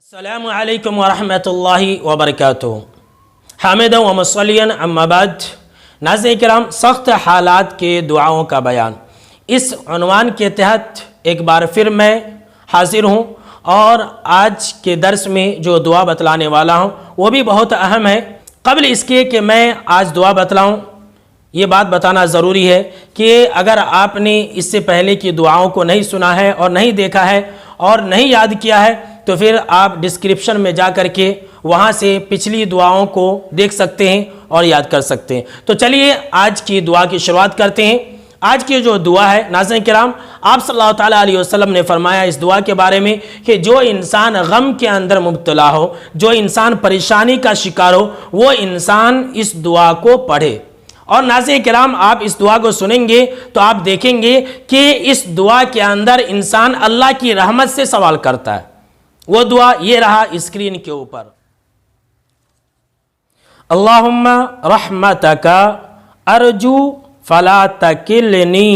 السلام علیکم ورحمۃ اللہ وبرکاتہ۔ حامدًا و مصلیًا اما بعد، ناظرین کرام، سخت حالات کے دعاؤں کا بیان، اس عنوان کے تحت ایک بار پھر میں حاضر ہوں، اور آج کے درس میں جو دعا بتلانے والا ہوں وہ بھی بہت اہم ہے۔ قبل اس کے کہ میں آج دعا بتلاؤں، یہ بات بتانا ضروری ہے کہ اگر آپ نے اس سے پہلے کی دعاؤں کو نہیں سنا ہے اور نہیں دیکھا ہے اور نہیں یاد کیا ہے تو پھر آپ ڈسکرپشن میں جا کر کے وہاں سے پچھلی دعاؤں کو دیکھ سکتے ہیں اور یاد کر سکتے ہیں۔ تو چلیے آج کی دعا کی شروعات کرتے ہیں۔ آج کی جو دعا ہے ناظرین کرام، آپ صلی اللہ تعالیٰ علیہ وسلم نے فرمایا اس دعا کے بارے میں کہ جو انسان غم کے اندر مبتلا ہو، جو انسان پریشانی کا شکار ہو، وہ انسان اس دعا کو پڑھے۔ اور ناظرین کرام، آپ اس دعا کو سنیں گے تو آپ دیکھیں گے کہ اس دعا کے اندر انسان اللہ کی رحمت سے سوال کرتا ہے۔ وہ دعا یہ رہا اسکرین کے اوپر، اللہم رحمتک ارجو فلا تکلنی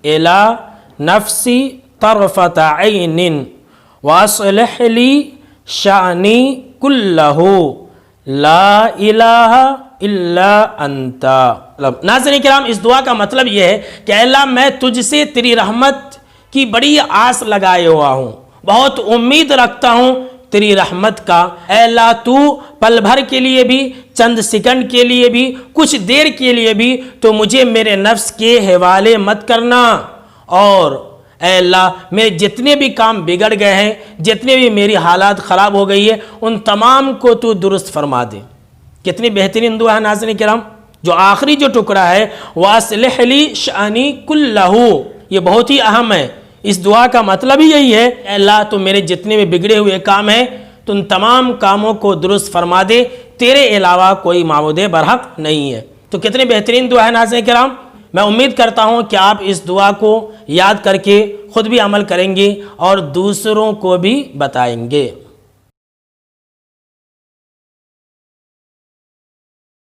الی نفسی طرفۃ عین واصلح لی شأنی کلہ لا الہ الا انت۔ ناظرین کرام، اس دعا کا مطلب یہ ہے کہ اے اللہ، میں تجھ سے تیری رحمت کی بڑی آس لگائے ہوا ہوں، بہت امید رکھتا ہوں تیری رحمت کا۔ اے اللہ، تو پل بھر کے لیے بھی، چند سیکنڈ کے لیے بھی، کچھ دیر کے لیے بھی تو مجھے میرے نفس کے حوالے مت کرنا، اور اے اللہ میرے جتنے بھی کام بگڑ گئے ہیں، جتنے بھی میری حالات خراب ہو گئی ہے، ان تمام کو تو درست فرما دے۔ کتنی بہترین دعا ہے ناظرین کرام۔ جو آخری جو ٹکڑا ہے وَأَصْلِحْ لِي شَأْنِي كُلَّهُ، یہ بہت ہی اہم ہے۔ اس دعا کا مطلب ہی یہی ہے، اے اللہ تو میرے جتنے بھی بگڑے ہوئے کام ہیں تو ان تمام کاموں کو درست فرما دے، تیرے علاوہ کوئی معبود برحق نہیں ہے۔ تو کتنی بہترین دعا ہے ناظرین کرام۔ میں امید کرتا ہوں کہ آپ اس دعا کو یاد کر کے خود بھی عمل کریں گے اور دوسروں کو بھی بتائیں گے۔